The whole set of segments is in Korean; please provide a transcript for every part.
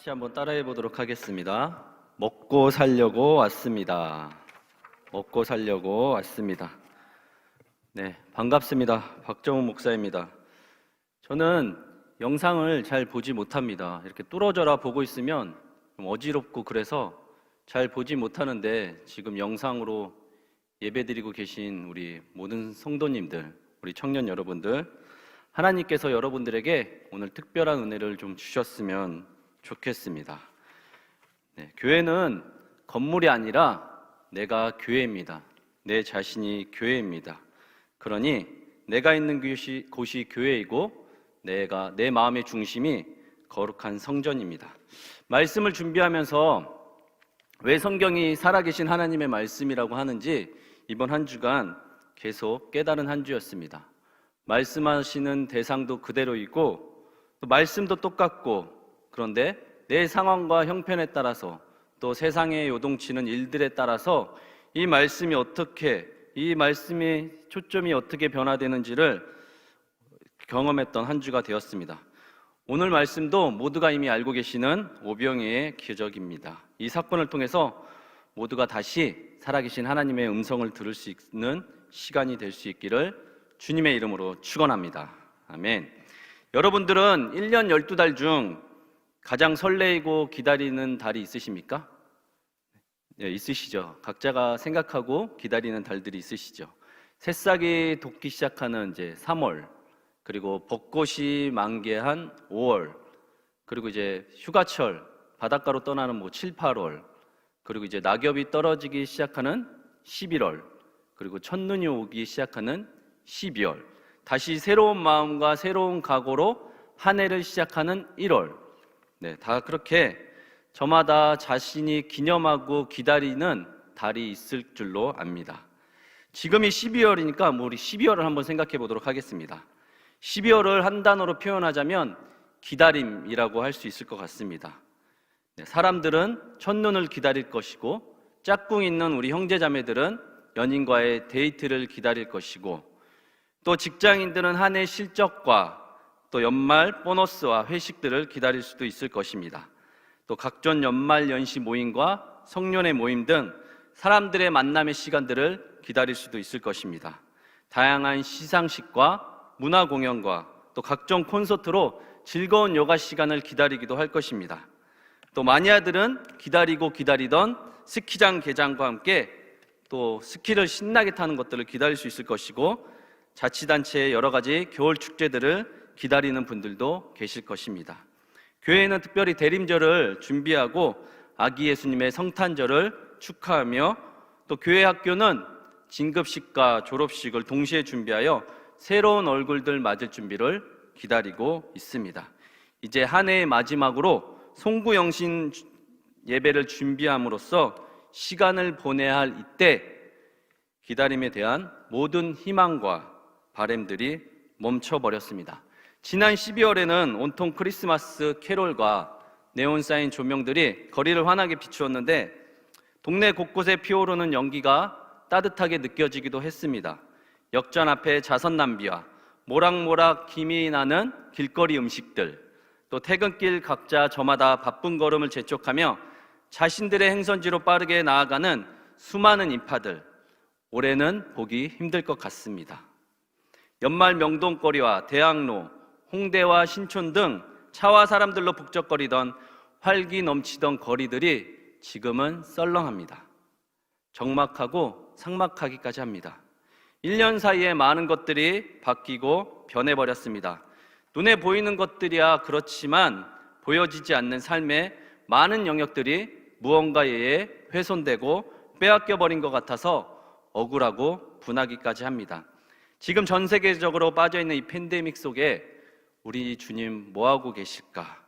같이 한번 따라해 보도록 하겠습니다. 먹고 살려고 왔습니다. 먹고 살려고 왔습니다. 네, 반갑습니다. 박정훈 목사입니다. 저는 영상을 잘 보지 못합니다. 이렇게 뚫어져라 보고 있으면 좀 어지럽고 그래서 잘 보지 못하는데, 지금 영상으로 예배드리고 계신 우리 모든 성도님들, 우리 청년 여러분들, 하나님께서 여러분들에게 오늘 특별한 은혜를 좀 주셨으면 좋겠습니다. 네, 교회는 건물이 아니라 내가 교회입니다. 내 자신이 교회입니다. 그러니 내가 있는 곳이 교회이고 내 마음의 중심이 거룩한 성전입니다. 말씀을 준비하면서 왜 성경이 살아계신 하나님의 말씀이라고 하는지 이번 한 주간 계속 깨달은 한 주였습니다. 말씀하시는 대상도 그대로이고 또 말씀도 똑같고, 그런데 내 상황과 형편에 따라서 또 세상에 요동치는 일들에 따라서 이 말씀의 초점이 어떻게 변화되는지를 경험했던 한 주가 되었습니다. 오늘 말씀도 모두가 이미 알고 계시는 오병이의 기적입니다. 이 사건을 통해서 모두가 다시 살아계신 하나님의 음성을 들을 수 있는 시간이 될 수 있기를 주님의 이름으로 축원합니다. 아멘. 여러분들은 1년 12달 중 가장 설레이고 기다리는 달이 있으십니까? 네, 있으시죠. 각자가 생각하고 기다리는 달들이 있으시죠. 새싹이 돋기 시작하는 이제 3월, 그리고 벚꽃이 만개한 5월, 그리고 이제 휴가철, 바닷가로 떠나는 7, 8월, 그리고 이제 낙엽이 떨어지기 시작하는 11월, 그리고 첫눈이 오기 시작하는 12월, 다시 새로운 마음과 새로운 각오로 한 해를 시작하는 1월. 네, 다 그렇게 저마다 자신이 기념하고 기다리는 달이 있을 줄로 압니다. 지금이 12월이니까 우리 12월을 한번 생각해 보도록 하겠습니다. 12월을 한 단어로 표현하자면 기다림이라고 할 수 있을 것 같습니다. 네, 사람들은 첫눈을 기다릴 것이고, 짝꿍 있는 우리 형제자매들은 연인과의 데이트를 기다릴 것이고, 또 직장인들은 한 해 실적과 또 연말 보너스와 회식들을 기다릴 수도 있을 것입니다. 또 각종 연말 연시 모임과 성년의 모임 등 사람들의 만남의 시간들을 기다릴 수도 있을 것입니다. 다양한 시상식과 문화 공연과 또 각종 콘서트로 즐거운 여가 시간을 기다리기도 할 것입니다. 또 마니아들은 기다리고 기다리던 스키장 개장과 함께 또 스키를 신나게 타는 것들을 기다릴 수 있을 것이고, 자치단체의 여러 가지 겨울 축제들을 기다리는 분들도 계실 것입니다. 교회는 특별히 대림절을 준비하고 아기 예수님의 성탄절을 축하하며, 또 교회 학교는 진급식과 졸업식을 동시에 준비하여 새로운 얼굴들 맞을 준비를 기다리고 있습니다. 이제 한 해의 마지막으로 송구영신 예배를 준비함으로써 시간을 보내야 할 이때 기다림에 대한 모든 희망과 바램들이 멈춰버렸습니다. 지난 12월에는 온통 크리스마스 캐롤과 네온사인 조명들이 거리를 환하게 비추었는데, 동네 곳곳에 피어오르는 연기가 따뜻하게 느껴지기도 했습니다. 역전 앞에 자선 낭비와 모락모락 김이 나는 길거리 음식들, 또 퇴근길 각자 저마다 바쁜 걸음을 재촉하며 자신들의 행선지로 빠르게 나아가는 수많은 인파들, 올해는 보기 힘들 것 같습니다. 연말 명동거리와 대학로, 홍대와 신촌 등 차와 사람들로 북적거리던 활기 넘치던 거리들이 지금은 썰렁합니다. 적막하고 삭막하기까지 합니다. 1년 사이에 많은 것들이 바뀌고 변해버렸습니다. 눈에 보이는 것들이야 그렇지만 보여지지 않는 삶의 많은 영역들이 무언가에 의해 훼손되고 빼앗겨버린 것 같아서 억울하고 분하기까지 합니다. 지금 전 세계적으로 빠져있는 이 팬데믹 속에 우리 주님 뭐하고 계실까?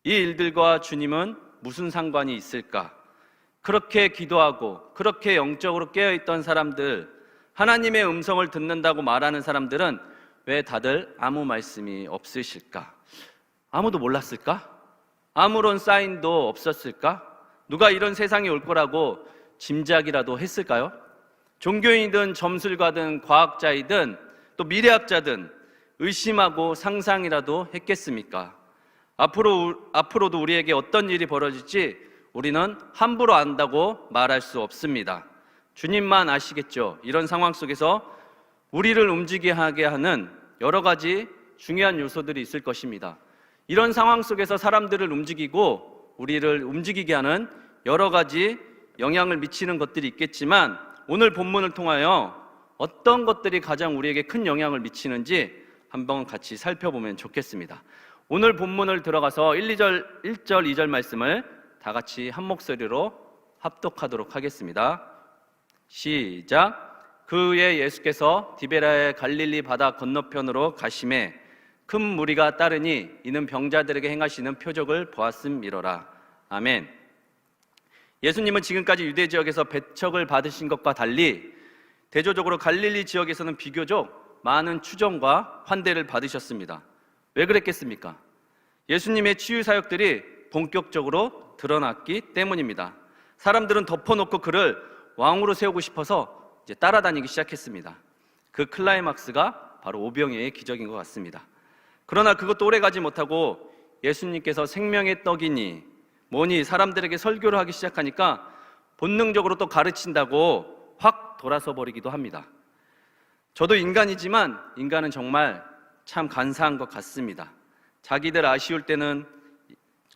이 일들과 주님은 무슨 상관이 있을까? 그렇게 기도하고 그렇게 영적으로 깨어있던 사람들, 하나님의 음성을 듣는다고 말하는 사람들은 왜 다들 아무 말씀이 없으실까? 아무도 몰랐을까? 아무런 사인도 없었을까? 누가 이런 세상이 올 거라고 짐작이라도 했을까요? 종교인이든 점술가든 과학자이든 또 미래학자든 의심하고 상상이라도 했겠습니까? 앞으로도 우리에게 어떤 일이 벌어질지 우리는 함부로 안다고 말할 수 없습니다. 주님만 아시겠죠. 이런 상황 속에서 우리를 움직이게 하게 하는 여러 가지 중요한 요소들이 있을 것입니다. 이런 상황 속에서 사람들을 움직이고 우리를 움직이게 하는 여러 가지 영향을 미치는 것들이 있겠지만, 오늘 본문을 통하여 어떤 것들이 가장 우리에게 큰 영향을 미치는지 한번 같이 살펴보면 좋겠습니다. 오늘 본문을 들어가서 1절, 2절 말씀을 다 같이 한 목소리로 합독하도록 하겠습니다. 시작. 그 후에 예수께서 디베라의 갈릴리 바다 건너편으로 가심에 큰 무리가 따르니 이는 병자들에게 행하시는 표적을 보았음이로라. 아멘. 예수님은 지금까지 유대 지역에서 배척을 받으신 것과 달리 대조적으로 갈릴리 지역에서는 비교적 많은 추종과 환대를 받으셨습니다. 왜 그랬겠습니까? 예수님의 치유 사역들이 본격적으로 드러났기 때문입니다. 사람들은 덮어놓고 그를 왕으로 세우고 싶어서 이제 따라다니기 시작했습니다. 그 클라이막스가 바로 오병이어의 기적인 것 같습니다. 그러나 그것도 오래가지 못하고 예수님께서 생명의 떡이니 뭐니 사람들에게 설교를 하기 시작하니까 본능적으로 또 가르친다고 확 돌아서 버리기도 합니다. 저도 인간이지만 인간은 정말 참 간사한 것 같습니다. 자기들 아쉬울 때는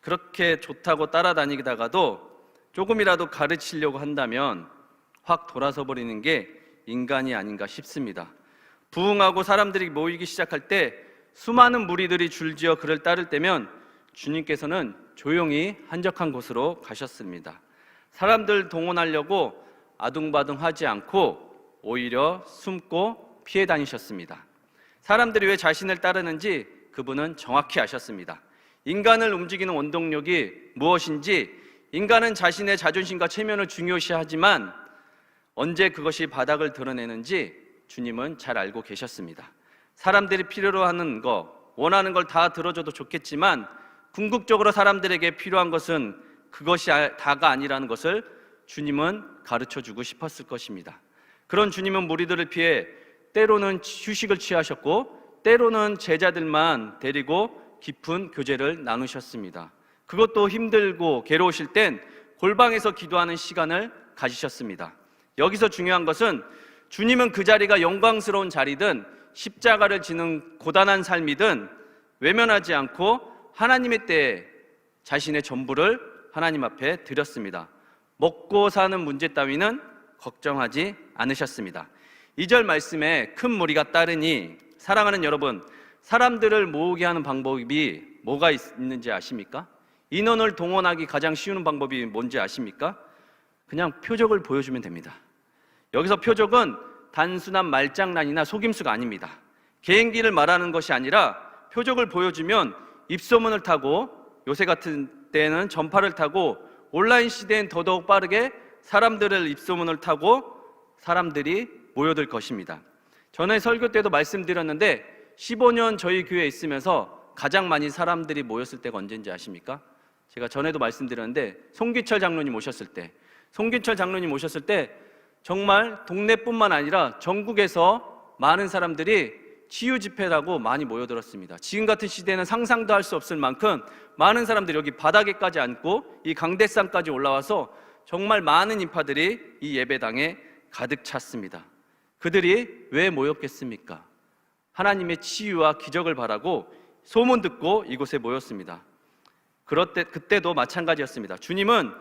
그렇게 좋다고 따라다니다가도 조금이라도 가르치려고 한다면 확 돌아서 버리는 게 인간이 아닌가 싶습니다. 부흥하고 사람들이 모이기 시작할 때 수많은 무리들이 줄지어 그를 따를 때면 주님께서는 조용히 한적한 곳으로 가셨습니다. 사람들 동원하려고 아둥바둥하지 않고 오히려 숨고 피해 다니셨습니다. 사람들이 왜 자신을 따르는지 그분은 정확히 아셨습니다. 인간을 움직이는 원동력이 무엇인지, 인간은 자신의 자존심과 체면을 중요시하지만 언제 그것이 바닥을 드러내는지 주님은 잘 알고 계셨습니다. 사람들이 필요로 하는 거, 원하는 걸 다 들어줘도 좋겠지만 궁극적으로 사람들에게 필요한 것은 그것이 다가 아니라는 것을 주님은 가르쳐주고 싶었을 것입니다. 그런 주님은 무리들을 피해 때로는 휴식을 취하셨고 때로는 제자들만 데리고 깊은 교제를 나누셨습니다. 그것도 힘들고 괴로우실 땐 골방에서 기도하는 시간을 가지셨습니다. 여기서 중요한 것은 주님은 그 자리가 영광스러운 자리든 십자가를 지는 고단한 삶이든 외면하지 않고 하나님의 때에 자신의 전부를 하나님 앞에 드렸습니다. 먹고 사는 문제 따위는 걱정하지 않으셨습니다. 2절 말씀에 큰 무리가 따르니, 사랑하는 여러분, 사람들을 모으게 하는 방법이 뭐가 있는지 아십니까? 인원을 동원하기 가장 쉬운 방법이 뭔지 아십니까? 그냥 표적을 보여주면 됩니다. 여기서 표적은 단순한 말장난이나 속임수가 아닙니다. 개인기를 말하는 것이 아니라 표적을 보여주면 입소문을 타고, 요새 같은 때는 전파를 타고, 온라인 시대엔 더더욱 빠르게 사람들을 입소문을 타고 사람들이 모여들 것입니다. 전에 설교 때도 말씀드렸는데 15년 저희 교회에 있으면서 가장 많이 사람들이 모였을 때가 언제인지 아십니까? 제가 전에도 말씀드렸는데 송기철 장로님 오셨을 때 정말 동네뿐만 아니라 전국에서 많은 사람들이 치유 집회라고 많이 모여들었습니다. 지금 같은 시대에는 상상도 할 수 없을 만큼 많은 사람들이 여기 바닥에까지 앉고 이 강대상까지 올라와서 정말 많은 인파들이 이 예배당에 가득 찼습니다. 그들이 왜 모였겠습니까? 하나님의 치유와 기적을 바라고 소문 듣고 이곳에 모였습니다. 그때도 마찬가지였습니다. 주님은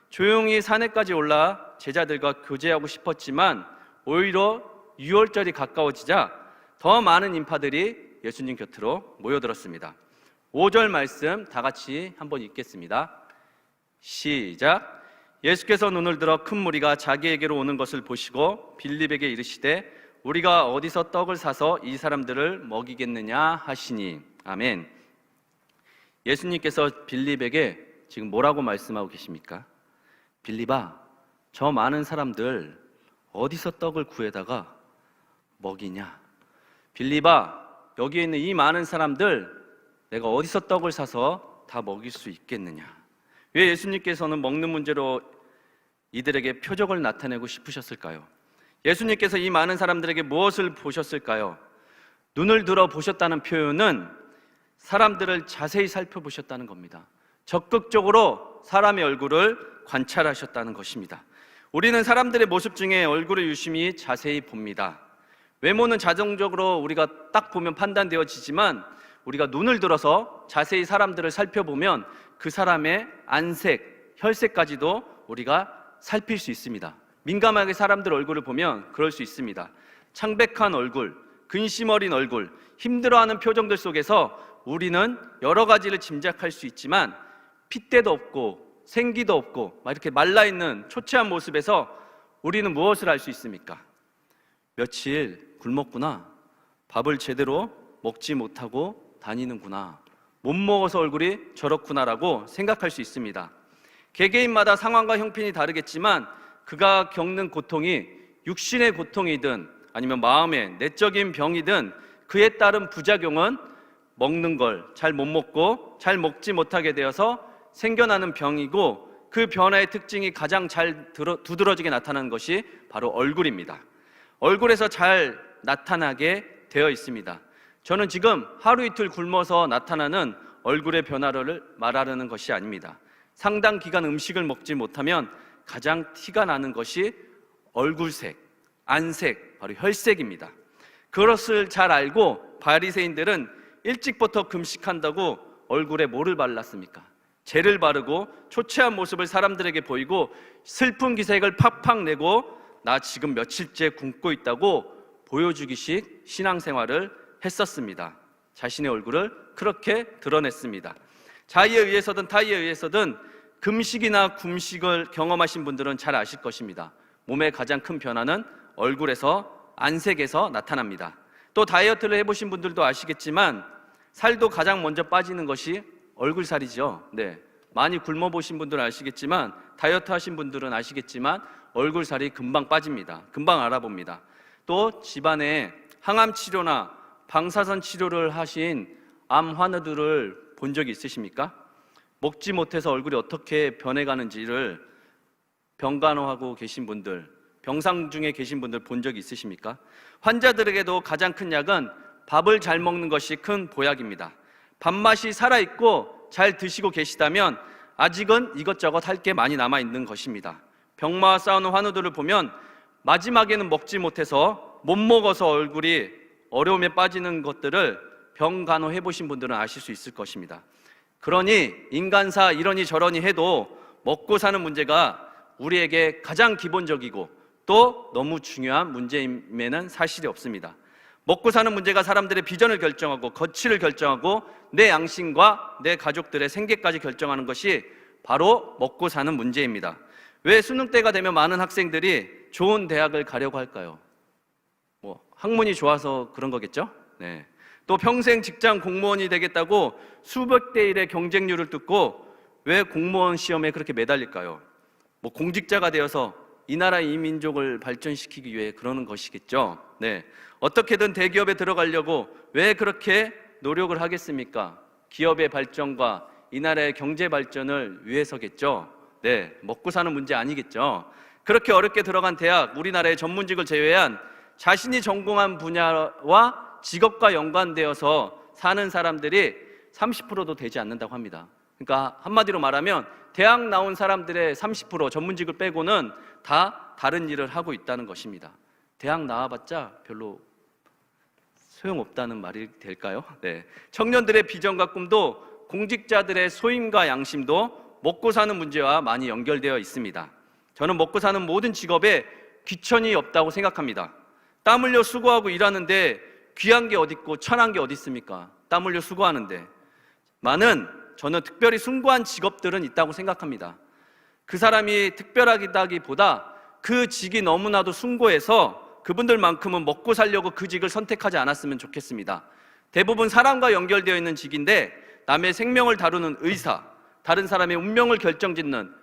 조용히 산에까지 올라 제자들과 교제하고 싶었지만 오히려 유월절이 가까워지자 더 많은 인파들이 예수님 곁으로 모여들었습니다. 5절 말씀 다 같이 한번 읽겠습니다. 시작. 예수께서 눈을 들어 큰 무리가 자기에게로 오는 것을 보시고 빌립에게 이르시되 우리가 어디서 떡을 사서 이 사람들을 먹이겠느냐 하시니. 아멘. 예수님께서 빌립에게 지금 뭐라고 말씀하고 계십니까? 빌립아, 저 많은 사람들 어디서 떡을 구해다가 먹이냐? 빌립아, 여기에 있는 이 많은 사람들 내가 어디서 떡을 사서 다 먹일 수 있겠느냐? 왜 예수님께서는 먹는 문제로 이들에게 표적을 나타내고 싶으셨을까요? 예수님께서 이 많은 사람들에게 무엇을 보셨을까요? 눈을 들어 보셨다는 표현은 사람들을 자세히 살펴보셨다는 겁니다. 적극적으로 사람의 얼굴을 관찰하셨다는 것입니다. 우리는 사람들의 모습 중에 얼굴을 유심히 자세히 봅니다. 외모는 자동적으로 우리가 딱 보면 판단되어지지만 우리가 눈을 들어서 자세히 사람들을 살펴보면 그 사람의 안색, 혈색까지도 우리가 살필 수 있습니다. 민감하게 사람들 얼굴을 보면 그럴 수 있습니다. 창백한 얼굴, 근심 어린 얼굴, 힘들어하는 표정들 속에서 우리는 여러 가지를 짐작할 수 있지만 핏대도 없고 생기도 없고 막 이렇게 말라있는 초췌한 모습에서 우리는 무엇을 알 수 있습니까? 며칠 굶었구나, 밥을 제대로 먹지 못하고 다니는구나, 못 먹어서 얼굴이 저렇구나라고 생각할 수 있습니다. 개개인마다 상황과 형편이 다르겠지만 그가 겪는 고통이 육신의 고통이든 아니면 마음의 내적인 병이든 그에 따른 부작용은 먹는 걸 잘 못 먹고 잘 먹지 못하게 되어서 생겨나는 병이고, 그 변화의 특징이 가장 잘 두드러지게 나타나는 것이 바로 얼굴입니다. 얼굴에서 잘 나타나게 되어 있습니다. 저는 지금 하루 이틀 굶어서 나타나는 얼굴의 변화를 말하려는 것이 아닙니다. 상당 기간 음식을 먹지 못하면 가장 티가 나는 것이 얼굴색, 안색, 바로 혈색입니다. 그것을 잘 알고 바리새인들은 일찍부터 금식한다고 얼굴에 뭐를 발랐습니까? 젤을 바르고 초췌한 모습을 사람들에게 보이고 슬픈 기색을 팍팍 내고 나 지금 며칠째 굶고 있다고 보여주기식 신앙생활을 했었습니다. 자신의 얼굴을 그렇게 드러냈습니다. 자의에 의해서든 타의에 의해서든 금식이나 굶식을 경험하신 분들은 잘 아실 것입니다. 몸의 가장 큰 변화는 얼굴에서, 안색에서 나타납니다. 또 다이어트를 해보신 분들도 아시겠지만 살도 가장 먼저 빠지는 것이 얼굴살이죠. 네, 많이 굶어보신 분들은 아시겠지만, 다이어트 하신 분들은 아시겠지만 얼굴살이 금방 빠집니다. 금방 알아봅니다. 또 집안에 항암 치료나 방사선 치료를 하신 암 환우들을 본 적이 있으십니까? 먹지 못해서 얼굴이 어떻게 변해가는지를 병간호하고 계신 분들, 병상 중에 계신 분들 본 적이 있으십니까? 환자들에게도 가장 큰 약은 밥을 잘 먹는 것이 큰 보약입니다. 밥맛이 살아있고 잘 드시고 계시다면 아직은 이것저것 할 게 많이 남아있는 것입니다. 병마와 싸우는 환우들을 보면 마지막에는 먹지 못해서 못 먹어서 얼굴이 어려움에 빠지는 것들을 병간호 해보신 분들은 아실 수 있을 것입니다. 그러니 인간사 이러니 저러니 해도 먹고 사는 문제가 우리에게 가장 기본적이고 또 너무 중요한 문제임에는 사실이 없습니다. 먹고 사는 문제가 사람들의 비전을 결정하고 거취를 결정하고 내 양심과 내 가족들의 생계까지 결정하는 것이 바로 먹고 사는 문제입니다. 왜 수능 때가 되면 많은 학생들이 좋은 대학을 가려고 할까요? 학문이 좋아서 그런 거겠죠? 네. 또 평생 직장 공무원이 되겠다고 수백 대 1의 경쟁률을 뚫고 왜 공무원 시험에 그렇게 매달릴까요? 공직자가 되어서 이 나라 이 민족을 발전시키기 위해 그러는 것이겠죠. 네. 어떻게든 대기업에 들어가려고 왜 그렇게 노력을 하겠습니까? 기업의 발전과 이 나라의 경제 발전을 위해서겠죠. 네, 먹고 사는 문제 아니겠죠. 그렇게 어렵게 들어간 대학, 우리나라의 전문직을 제외한 자신이 전공한 분야와 직업과 연관되어서 사는 사람들이 30%도 되지 않는다고 합니다. 그러니까 한마디로 말하면 대학 나온 사람들의 30% 전문직을 빼고는 다 다른 일을 하고 있다는 것입니다. 대학 나와봤자 별로 소용없다는 말이 될까요? 네. 청년들의 비전과 꿈도 공직자들의 소임과 양심도 먹고 사는 문제와 많이 연결되어 있습니다. 저는 먹고 사는 모든 직업에 귀천이 없다고 생각합니다. 땀 흘려 수고하고 일하는데 귀한 게 어디 있고 천한 게 어디 있습니까? 땀 흘려 수고하는데. 저는 특별히 숭고한 직업들은 있다고 생각합니다. 그 사람이 특별하다기보다 그 직이 너무나도 숭고해서 그분들만큼은 먹고 살려고 그 직을 선택하지 않았으면 좋겠습니다. 대부분 사람과 연결되어 있는 직인데 남의 생명을 다루는 의사, 다른 사람의 운명을 결정짓는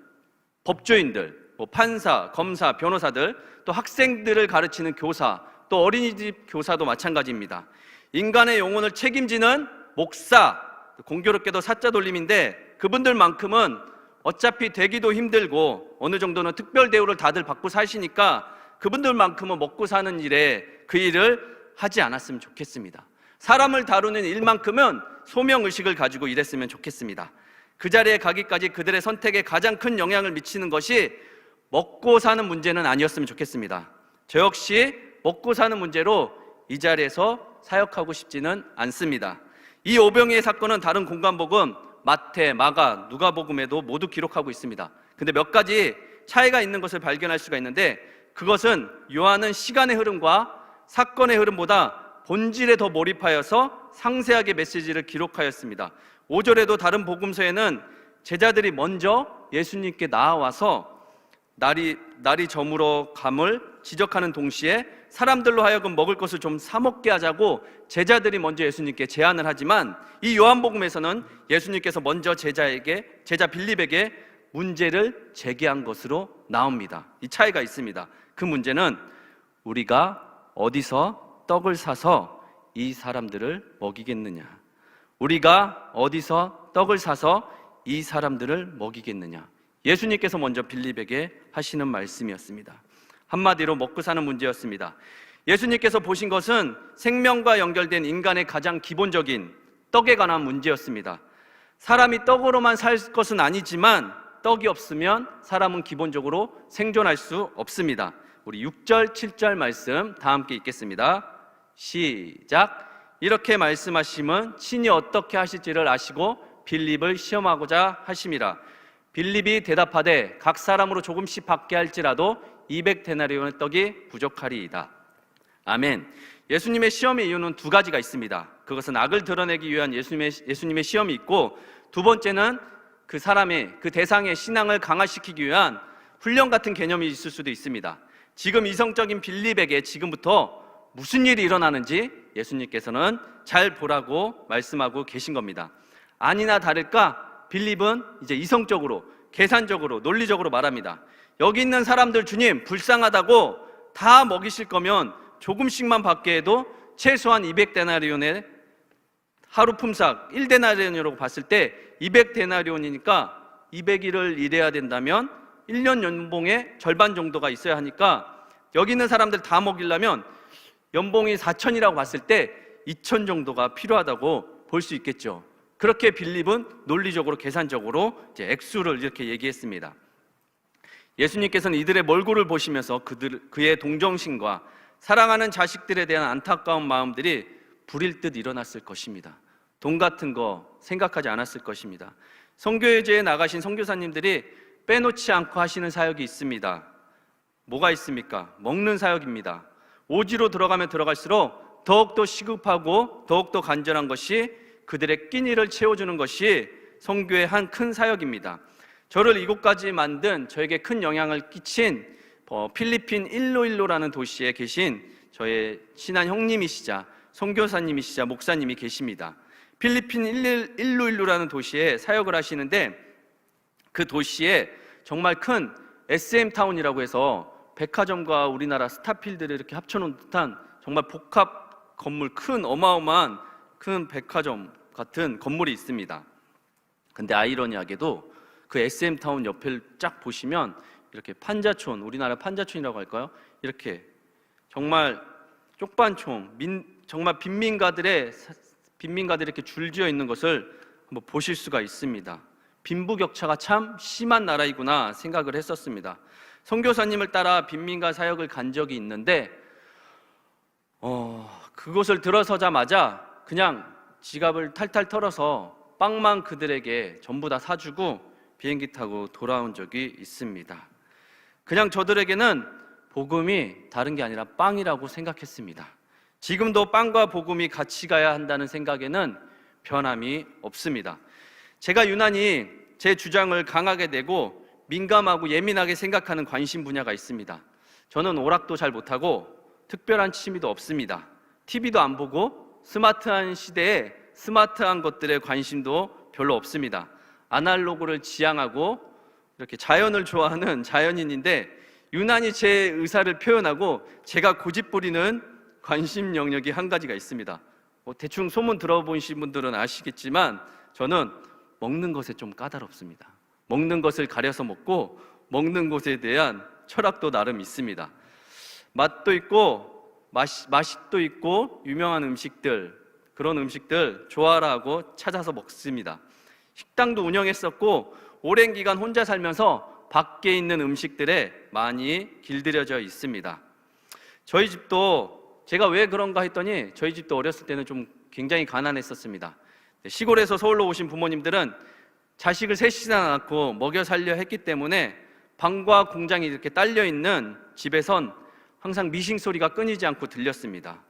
법조인들, 판사, 검사, 변호사들, 또 학생들을 가르치는 교사, 또 어린이집 교사도 마찬가지입니다. 인간의 영혼을 책임지는 목사, 공교롭게도 사자 돌림인데 그분들만큼은 어차피 되기도 힘들고 어느 정도는 특별 대우를 다들 받고 사시니까 그분들만큼은 먹고 사는 일에 그 일을 하지 않았으면 좋겠습니다. 사람을 다루는 일만큼은 소명의식을 가지고 일했으면 좋겠습니다. 그 자리에 가기까지 그들의 선택에 가장 큰 영향을 미치는 것이 먹고 사는 문제는 아니었으면 좋겠습니다. 저 역시 먹고 사는 문제로 이 자리에서 사역하고 싶지는 않습니다. 이 오병이의 사건은 다른 공관복음 마태, 마가, 누가복음에도 모두 기록하고 있습니다. 근데 몇 가지 차이가 있는 것을 발견할 수가 있는데, 그것은 요한은 시간의 흐름과 사건의 흐름보다 본질에 더 몰입하여서 상세하게 메시지를 기록하였습니다. 5절에도 다른 복음서에는 제자들이 먼저 예수님께 나와서 날이 저물어 감을 지적하는 동시에 사람들로 하여금 먹을 것을 좀 사 먹게 하자고 제자들이 먼저 예수님께 제안을 하지만, 이 요한복음에서는 예수님께서 먼저 제자 빌립에게 문제를 제기한 것으로 나옵니다. 이 차이가 있습니다. 그 문제는 우리가 어디서 떡을 사서 이 사람들을 먹이겠느냐, 우리가 어디서 떡을 사서 이 사람들을 먹이겠느냐. 예수님께서 먼저 빌립에게 하시는 말씀이었습니다. 한마디로 먹고 사는 문제였습니다. 예수님께서 보신 것은 생명과 연결된 인간의 가장 기본적인 떡에 관한 문제였습니다. 사람이 떡으로만 살 것은 아니지만 떡이 없으면 사람은 기본적으로 생존할 수 없습니다. 우리 6절, 7절 말씀 다 함께 읽겠습니다. 시작. 이렇게 말씀하심은 친히 어떻게 하실지를 아시고 빌립을 시험하고자 하심이라. 빌립이 대답하되 각 사람으로 조금씩 받게 할지라도 200데나리온의 떡이 부족하리이다. 아멘. 예수님의 시험의 이유는 두 가지가 있습니다. 그것은 악을 드러내기 위한 예수님의 시험이 있고, 두 번째는 그 사람의, 그 대상의 신앙을 강화시키기 위한 훈련 같은 개념이 있을 수도 있습니다. 지금 이성적인 빌립에게 지금부터 무슨 일이 일어나는지 예수님께서는 잘 보라고 말씀하고 계신 겁니다. 아니나 다를까 빌립은 이제 이성적으로, 계산적으로, 논리적으로 말합니다. 여기 있는 사람들 주님 불쌍하다고 다 먹이실 거면 조금씩만 받게 해도 최소한 200데나리온의 하루 품삯 1데나리온이라고 봤을 때 200데나리온이니까 200일을 일해야 된다면 1년 연봉의 절반 정도가 있어야 하니까 여기 있는 사람들 다 먹이려면 연봉이 4천이라고 봤을 때 2천 정도가 필요하다고 볼 수 있겠죠. 그렇게 빌립은 논리적으로, 계산적으로 이제 액수를 이렇게 얘기했습니다. 예수님께서는 이들의 몰골을 보시면서 그의 동정심과 사랑하는 자식들에 대한 안타까운 마음들이 불일 듯 일어났을 것입니다. 돈 같은 거 생각하지 않았을 것입니다. 선교제에 나가신 선교사님들이 빼놓지 않고 하시는 사역이 있습니다. 뭐가 있습니까? 먹는 사역입니다. 오지로 들어가면 들어갈수록 더욱더 시급하고 더욱더 간절한 것이 그들의 끼니를 채워주는 것이 선교의 한 큰 사역입니다. 저를 이곳까지 만든, 저에게 큰 영향을 끼친 필리핀 일로일로라는 도시에 계신 저의 친한 형님이시자 선교사님이시자 목사님이 계십니다. 필리핀 일로일로라는 도시에 사역을 하시는데, 그 도시에 정말 큰 SM타운이라고 해서 백화점과 우리나라 스타필드를 이렇게 합쳐놓은 듯한 정말 복합 건물, 큰 어마어마한 큰 백화점 같은 건물이 있습니다. 근데 아이러니하게도 그 SM타운 옆을 쫙 보시면 이렇게 판자촌, 우리나라 판자촌이라고 할까요? 이렇게 정말 쪽반총, 정말 빈민가들이 이렇게 줄지어 있는 것을 한번 보실 수가 있습니다. 빈부격차가 참 심한 나라이구나 생각을 했었습니다. 선교사님을 따라 빈민가 사역을 간 적이 있는데 그곳을 들어서자마자 그냥 지갑을 탈탈 털어서 빵만 그들에게 전부 다 사주고 비행기 타고 돌아온 적이 있습니다. 그냥 저들에게는 복음이 다른 게 아니라 빵이라고 생각했습니다. 지금도 빵과 복음이 같이 가야 한다는 생각에는 변함이 없습니다. 제가 유난히 제 주장을 강하게 내고 민감하고 예민하게 생각하는 관심 분야가 있습니다. 저는 오락도 잘 못하고 특별한 취미도 없습니다. TV도 안 보고 스마트한 시대에 스마트한 것들에 관심도 별로 없습니다. 아날로그를 지향하고 이렇게 자연을 좋아하는 자연인인데, 유난히 제 의사를 표현하고 제가 고집부리는 관심 영역이 한 가지가 있습니다. 대충 소문 들어보신 분들은 아시겠지만 저는 먹는 것에 좀 까다롭습니다. 먹는 것을 가려서 먹고 먹는 것에 대한 철학도 나름 있습니다. 맛도 있고 맛도 있고 유명한 음식들, 그런 음식들 좋아라 하고 찾아서 먹습니다. 식당도 운영했었고 오랜 기간 혼자 살면서 밖에 있는 음식들에 많이 길들여져 있습니다. 저희 집도 제가 왜 그런가 했더니 저희 집도 어렸을 때는 좀 굉장히 가난했었습니다. 시골에서 서울로 오신 부모님들은 자식을 셋이나 낳고 먹여 살려 했기 때문에 방과 공장이 이렇게 딸려 있는 집에선 항상 미싱 소리가 끊이지 않고 들렸습니다.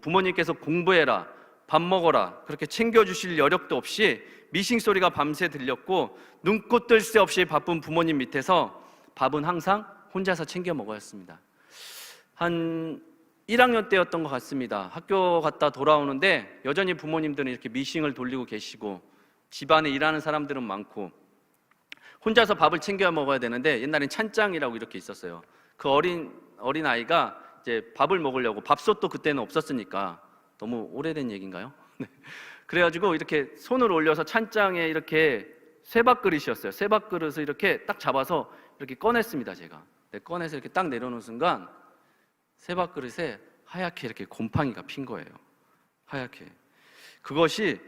부모님께서 공부해라, 밥 먹어라 그렇게 챙겨주실 여력도 없이 미싱 소리가 밤새 들렸고 눈코 뜰 새 없이 바쁜 부모님 밑에서 밥은 항상 혼자서 챙겨 먹어야 했습니다. 한 1학년 때였던 것 같습니다. 학교 갔다 돌아오는데 여전히 부모님들은 이렇게 미싱을 돌리고 계시고 집안에 일하는 사람들은 많고 혼자서 밥을 챙겨 먹어야 되는데 옛날엔 찬장이라고 이렇게 있었어요. 그 어린 아이가 이제 밥을 먹으려고 밥솥도 그때는 없었으니까 너무 오래된 얘기인가요? 그래가지고 이렇게 손을 올려서 찬장에 이렇게 쇠밥그릇이었어요. 쇠밥그릇을 이렇게 딱 잡아서 이렇게 꺼냈습니다. 제가 꺼내서 이렇게 딱 내려놓은 순간 쇠밥그릇에 하얗게 이렇게 곰팡이가 핀 거예요. 하얗게. 그것이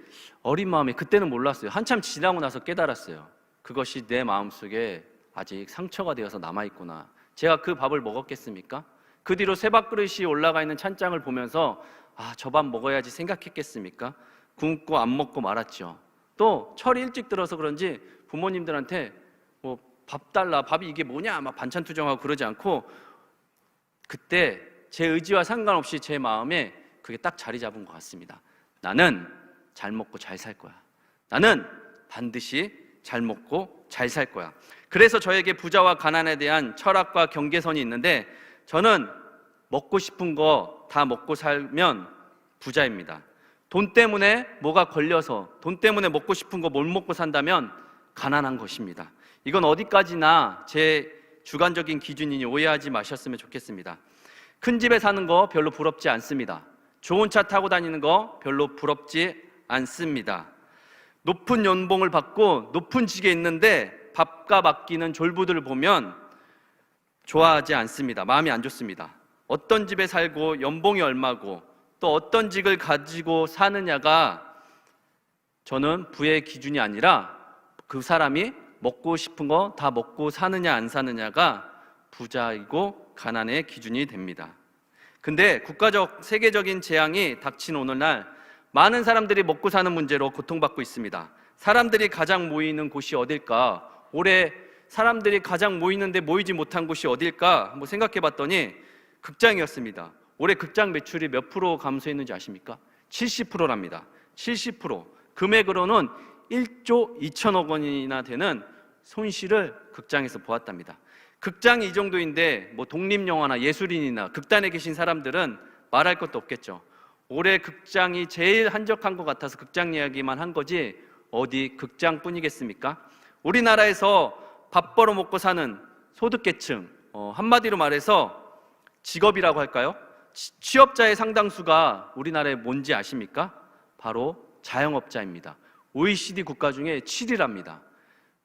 어린 마음에 그때는 몰랐어요. 한참 지나고 나서 깨달았어요. 그것이 내 마음속에 아직 상처가 되어서 남아있구나. 제가 그 밥을 먹었겠습니까? 그 뒤로 쇠밥그릇이 올라가 있는 찬장을 보면서 저 밥 먹어야지 생각했겠습니까? 굶고 안 먹고 말았죠. 또 철이 일찍 들어서 그런지 부모님들한테 밥 달라, 밥이 이게 뭐냐 막 반찬 투정하고 그러지 않고 그때 제 의지와 상관없이 제 마음에 그게 딱 자리 잡은 것 같습니다. 나는 잘 먹고 잘 살 거야. 나는 반드시 잘 먹고 잘 살 거야. 그래서 저에게 부자와 가난에 대한 철학과 경계선이 있는데 저는 먹고 싶은 거 다 먹고 살면 부자입니다. 돈 때문에 뭐가 걸려서 돈 때문에 먹고 싶은 거 못 먹고 산다면 가난한 것입니다. 이건 어디까지나 제 주관적인 기준이니 오해하지 마셨으면 좋겠습니다. 큰 집에 사는 거 별로 부럽지 않습니다. 좋은 차 타고 다니는 거 별로 부럽지 않습니다. 높은 연봉을 받고 높은 직에 있는데 밥값 아끼는 졸부들을 보면 좋아하지 않습니다. 마음이 안 좋습니다. 어떤 집에 살고 연봉이 얼마고 또 어떤 직을 가지고 사느냐가 저는 부의 기준이 아니라 그 사람이 먹고 싶은 거 다 먹고 사느냐 안 사느냐가 부자이고 가난의 기준이 됩니다. 근데 국가적 세계적인 재앙이 닥친 오늘날 많은 사람들이 먹고 사는 문제로 고통받고 있습니다. 사람들이 가장 모이는 곳이 어딜까? 올해 사람들이 가장 모이는데 모이지 못한 곳이 어딜까? 한번 생각해 봤더니 극장이었습니다. 올해 극장 매출이 몇 프로 감소했는지 아십니까? 70%랍니다. 70%. 금액으로는 1조 2천억 원이나 되는 손실을 극장에서 보았답니다. 극장이 이 정도인데 독립영화나 예술인이나 극단에 계신 사람들은 말할 것도 없겠죠. 올해 극장이 제일 한적한 것 같아서 극장 이야기만 한 거지 어디 극장뿐이겠습니까? 우리나라에서 밥 벌어 먹고 사는 소득계층, 한마디로 말해서 직업이라고 할까요? 취업자의 상당수가 우리나라에 뭔지 아십니까? 바로 자영업자입니다. OECD 국가 중에 7위랍니다.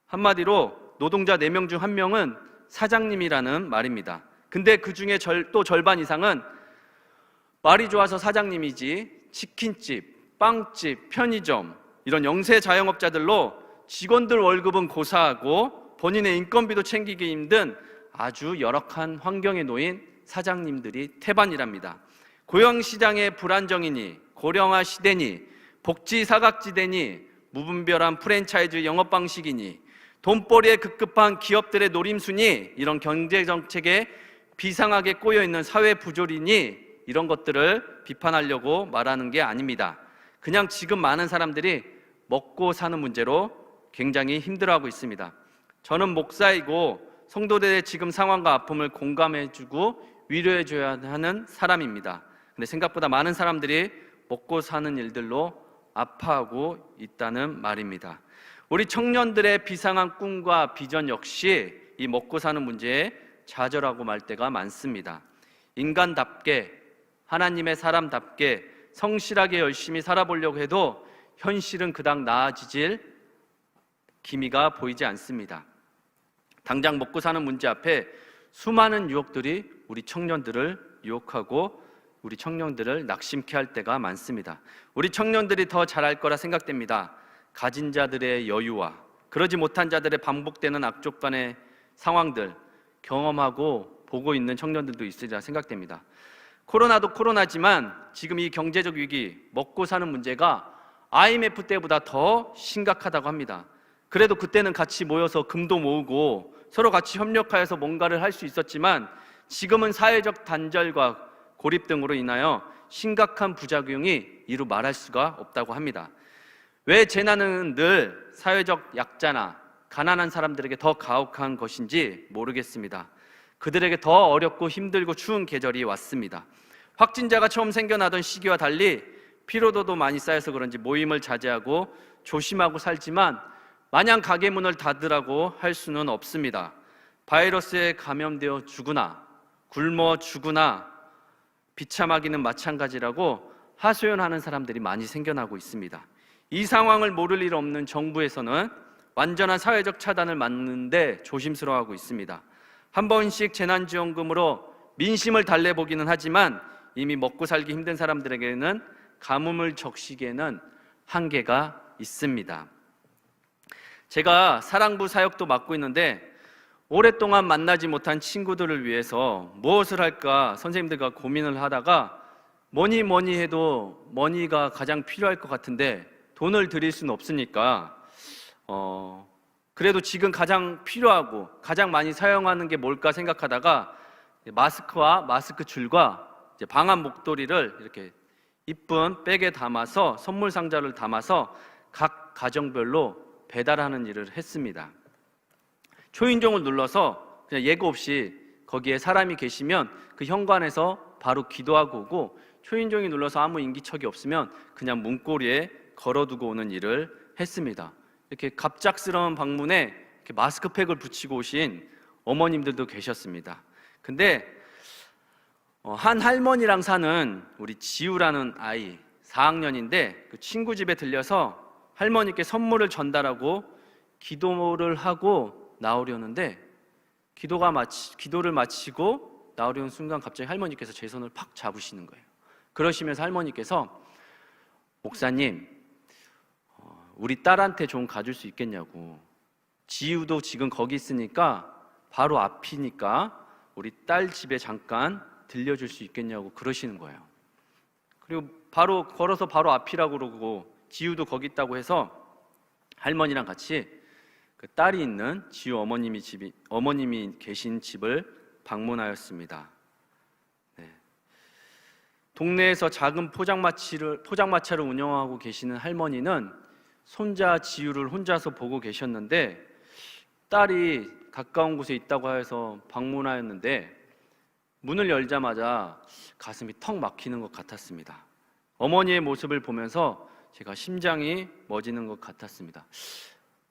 한마디로 노동자 4명 중 1명은 사장님이라는 말입니다. 근데 그 중에 또 절반 이상은 말이 좋아서 사장님이지 치킨집, 빵집, 편의점 이런 영세 자영업자들로 직원들 월급은 고사하고 본인의 인건비도 챙기기 힘든 아주 열악한 환경에 놓인 사장님들이 태반이랍니다. 고용시장의 불안정이니 고령화 시대니 복지 사각지대니 무분별한 프랜차이즈 영업 방식이니 돈벌이에 급급한 기업들의 노림수니 이런 경제정책에 비상하게 꼬여있는 사회 부조리니 이런 것들을 비판하려고 말하는 게 아닙니다. 그냥 지금 많은 사람들이 먹고 사는 문제로 굉장히 힘들어하고 있습니다. 저는 목사이고 성도들의 지금 상황과 아픔을 공감해주고 위로해줘야 하는 사람입니다. 근데 생각보다 많은 사람들이 먹고 사는 일들로 아파하고 있다는 말입니다. 우리 청년들의 비상한 꿈과 비전 역시 이 먹고 사는 문제에 좌절하고 말 때가 많습니다. 인간답게 하나님의 사람답게 성실하게 열심히 살아보려고 해도 현실은 그닥 나아지질 기미가 보이지 않습니다. 당장 먹고 사는 문제 앞에 수많은 유혹들이 우리 청년들을 유혹하고 우리 청년들을 낙심케 할 때가 많습니다. 우리 청년들이 더 잘할 거라 생각됩니다. 가진 자들의 여유와 그러지 못한 자들의 반복되는 악조건의 상황들 경험하고 보고 있는 청년들도 있으리라 생각됩니다. 코로나도 코로나지만 지금 이 경제적 위기, 먹고 사는 문제가 IMF 때보다 더 심각하다고 합니다. 그래도 그때는 같이 모여서 금도 모으고 서로 같이 협력하여서 뭔가를 할 수 있었지만 지금은 사회적 단절과 고립 등으로 인하여 심각한 부작용이 이루 말할 수가 없다고 합니다. 왜 재난은 늘 사회적 약자나 가난한 사람들에게 더 가혹한 것인지 모르겠습니다. 그들에게 더 어렵고 힘들고 추운 계절이 왔습니다. 확진자가 처음 생겨나던 시기와 달리 피로도도 많이 쌓여서 그런지 모임을 자제하고 조심하고 살지만 마냥 가게 문을 닫으라고 할 수는 없습니다. 바이러스에 감염되어 죽으나 굶어 죽으나 비참하기는 마찬가지라고 하소연하는 사람들이 많이 생겨나고 있습니다. 이 상황을 모를 일 없는 정부에서는 완전한 사회적 차단을 막는데 조심스러워하고 있습니다. 한 번씩 재난지원금으로 민심을 달래보기는 하지만 이미 먹고 살기 힘든 사람들에게는 가뭄을 적시기에는 한계가 있습니다. 제가 사랑부 사역도 맡고 있는데 오랫동안 만나지 못한 친구들을 위해서 무엇을 할까 선생님들과 고민을 하다가 뭐니 해도 머니가 가장 필요할 것 같은데 돈을 드릴 수는 없으니까 그래도 지금 가장 필요하고 가장 많이 사용하는 게 뭘까 생각하다가 마스크와 마스크 줄과 이제 방한 목도리를 이렇게 이쁜 백에 담아서 선물 상자를 담아서 각 가정별로 배달하는 일을 했습니다. 초인종을 눌러서 그냥 예고 없이 거기에 사람이 계시면 그 현관에서 바로 기도하고 오고 초인종이 눌러서 아무 인기척이 없으면 그냥 문고리에 걸어두고 오는 일을 했습니다. 이렇게 갑작스러운 방문에 이렇게 마스크팩을 붙이고 오신 어머님들도 계셨습니다. 근데 한 할머니랑 사는 우리 지우라는 아이 4학년인데 그 친구 집에 들려서 할머니께 선물을 전달하고 기도를 하고 나오려는데 기도를 마치고 나오려는 순간 갑자기 할머니께서 제 손을 팍 잡으시는 거예요. 그러시면서 할머니께서 목사님 우리 딸한테 좀 가줄 수 있겠냐고, 지우도 지금 거기 있으니까 바로 앞이니까 우리 딸 집에 잠깐 들려줄 수 있겠냐고 그러시는 거예요. 그리고 바로 걸어서 바로 앞이라고 그러고 지우도 거기 있다고 해서 할머니랑 같이 그 딸이 있는 지우 어머님이 계신 집을 방문하였습니다. 네. 동네에서 작은 포장마차를 운영하고 계시는 할머니는 손자 지우를 혼자서 보고 계셨는데 딸이 가까운 곳에 있다고 해서 방문하였는데 문을 열자마자 가슴이 턱 막히는 것 같았습니다. 어머니의 모습을 보면서 제가 심장이 멎는 것 같았습니다.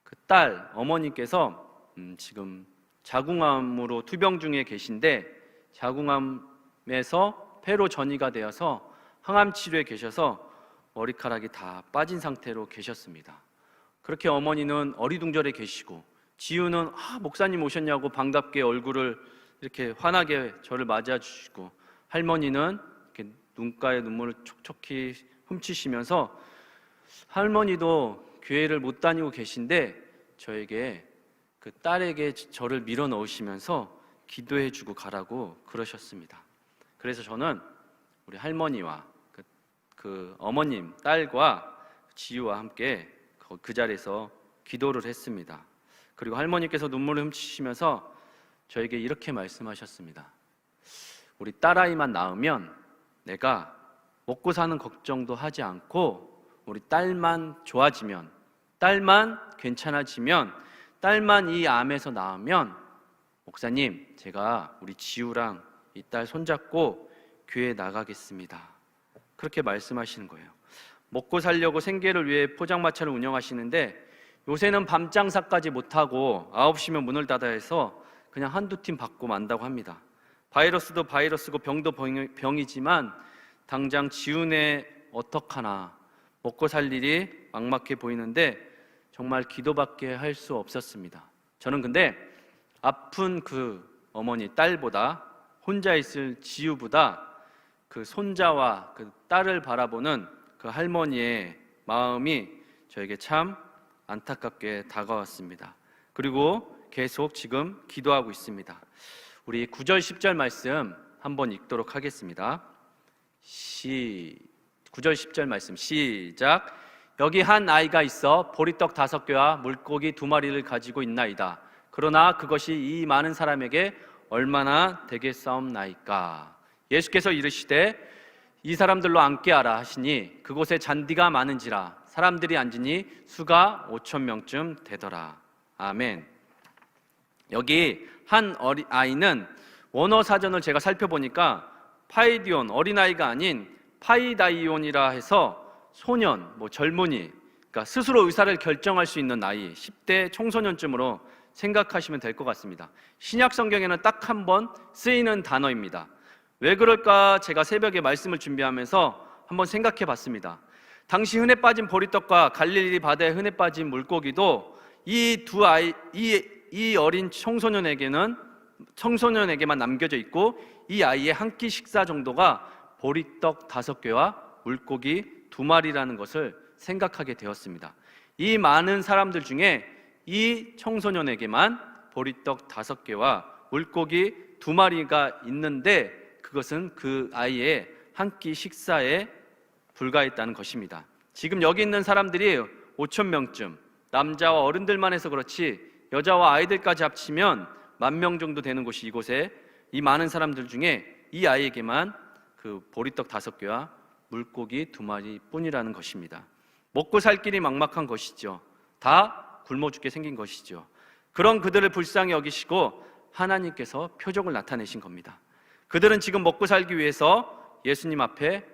그 딸 어머니께서 지금 자궁암으로 투병 중에 계신데 자궁암에서 폐로 전이가 되어서 항암 치료에 계셔서 머리카락이 다 빠진 상태로 계셨습니다. 그렇게 어머니는 어리둥절해 계시고 지우는 목사님 오셨냐고 반갑게 얼굴을 이렇게 환하게 저를 맞아 주시고 할머니는 이렇게 눈가에 눈물을 촉촉히 훔치시면서 할머니도 교회를 못 다니고 계신데 저에게 그 딸에게 저를 밀어 넣으시면서 기도해 주고 가라고 그러셨습니다. 그래서 저는 우리 할머니와 그 어머님, 딸과 지우와 함께 그 자리에서 기도를 했습니다. 그리고 할머니께서 눈물을 훔치시면서 저에게 이렇게 말씀하셨습니다. 우리 딸아이만 낳으면 내가 먹고 사는 걱정도 하지 않고 우리 딸만 좋아지면, 딸만 괜찮아지면, 딸만 이 암에서 나으면 목사님 제가 우리 지우랑 이 딸 손잡고 교회에 나가겠습니다. 그렇게 말씀하시는 거예요. 먹고 살려고 생계를 위해 포장마차를 운영하시는데 요새는 밤 장사까지 못하고 9시면 문을 닫아야 해서 그냥 한두 팀 받고 만다고 합니다. 바이러스도 바이러스고 병도 병이지만 당장 지우네 어떡하나 먹고 살 일이 막막해 보이는데 정말 기도밖에 할 수 없었습니다. 저는 근데 아픈 그 어머니 딸보다 혼자 있을 지우보다 그 손자와 그 딸을 바라보는 그 할머니의 마음이 저에게 참 안타깝게 다가왔습니다. 그리고 계속 지금 기도하고 있습니다. 우리 9절 10절 말씀 한번 읽도록 하겠습니다. 9절 10절 말씀 시작. 여기 한 아이가 있어 보리떡 5개와 물고기 2마리를 가지고 있나이다. 그러나 그것이 이 많은 사람에게 얼마나 되겠사옵나이까. 예수께서 이르시되 이 사람들로 앉게 하라 하시니 그곳에 잔디가 많은지라 사람들이 앉으니 수가 5,000명쯤 되더라. 아멘. 여기 한 아이는 원어 사전을 제가 살펴보니까 파이디온, 어린아이가 아닌 파이다이온이라 해서 소년, 젊은이, 그러니까 스스로 의사를 결정할 수 있는 나이, 10대 청소년쯤으로 생각하시면 될 것 같습니다. 신약 성경에는 딱 한 번 쓰이는 단어입니다. 왜 그럴까 제가 새벽에 말씀을 준비하면서 한번 생각해 봤습니다. 당시 흔해 빠진 보리떡과 갈릴리 바다에 흔해 빠진 물고기도 이 어린 청소년에게만 남겨져 있고 이 아이의 한 끼 식사 정도가 보리떡 5개와 물고기 2마리라는 것을 생각하게 되었습니다. 이 많은 사람들 중에 이 청소년에게만 보리떡 5개와 물고기 2마리가 있는데 그것은 그 아이의 한 끼 식사에 불과했다는 것입니다. 지금 여기 있는 사람들이 5,000명쯤, 남자와 어른들만 해서 그렇지 여자와 아이들까지 합치면 10,000명 정도 되는 곳이 이곳에 이 많은 사람들 중에 이 아이에게만 그 보리떡 5개와 물고기 2마리 뿐이라는 것입니다. 먹고 살 길이 막막한 것이죠. 다 굶어 죽게 생긴 것이죠. 그런 그들을 불쌍히 여기시고 하나님께서 표적을 나타내신 겁니다. 그들은 지금 먹고 살기 위해서 예수님 앞에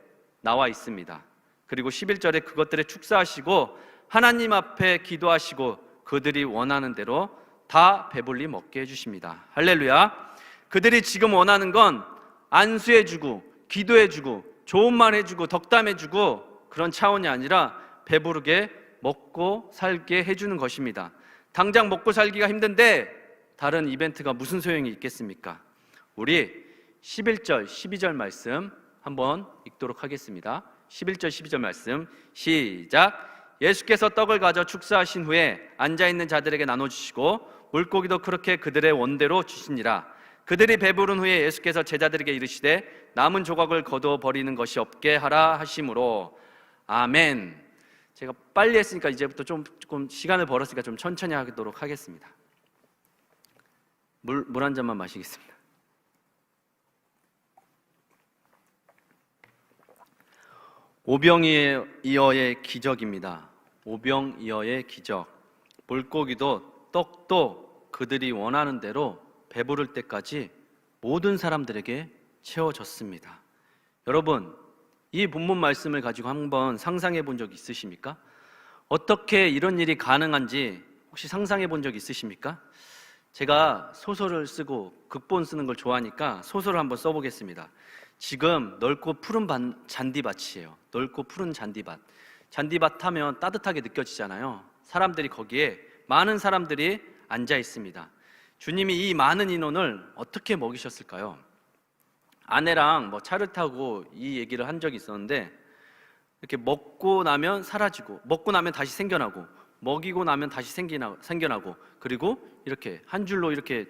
나와 있습니다. 그리고 11절에 그것들을 축사하시고 하나님 앞에 기도하시고 그들이 원하는 대로 다 배불리 먹게 해주십니다. 할렐루야. 그들이 지금 원하는 건 안수해주고 기도해주고 좋은 말 해주고 덕담해주고 그런 차원이 아니라 배부르게 먹고 살게 해주는 것입니다. 당장 먹고 살기가 힘든데 다른 이벤트가 무슨 소용이 있겠습니까? 우리 11절, 12절 말씀 한번 읽도록 하겠습니다. 11절, 12절 말씀 시작. 예수께서 떡을 가져 축사하신 후에 앉아있는 자들에게 나눠주시고 물고기도 그렇게 그들의 원대로 주시니라. 그들이 배부른 후에 예수께서 제자들에게 이르시되 남은 조각을 거두어 버리는 것이 없게 하라 하심으로. 아멘. 제가 빨리 했으니까 이제부터 조금 시간을 벌었으니까 좀 천천히 하도록 하겠습니다. 물 한 잔만 마시겠습니다. 오병이어의 기적입니다. 오병이어의 기적. 물고기도 떡도 그들이 원하는 대로 배부를 때까지 모든 사람들에게 채워졌습니다. 여러분, 이 본문 말씀을 가지고 한번 상상해 본 적 있으십니까? 어떻게 이런 일이 가능한지 혹시 상상해 본 적 있으십니까? 제가 소설을 쓰고 극본 쓰는 걸 좋아하니까 소설을 한번 써보겠습니다. 지금 넓고 푸른 잔디밭이에요. 넓고 푸른 잔디밭. 잔디밭 하면 따뜻하게 느껴지잖아요. 사람들이 거기에 많은 사람들이 앉아 있습니다. 주님이 이 많은 인원을 어떻게 먹이셨을까요? 아내랑 차를 타고 이 얘기를 한 적이 있었는데 이렇게 먹고 나면 사라지고 먹고 나면 다시 생겨나고 먹이고 나면 다시 생겨나고 그리고 이렇게 한 줄로 이렇게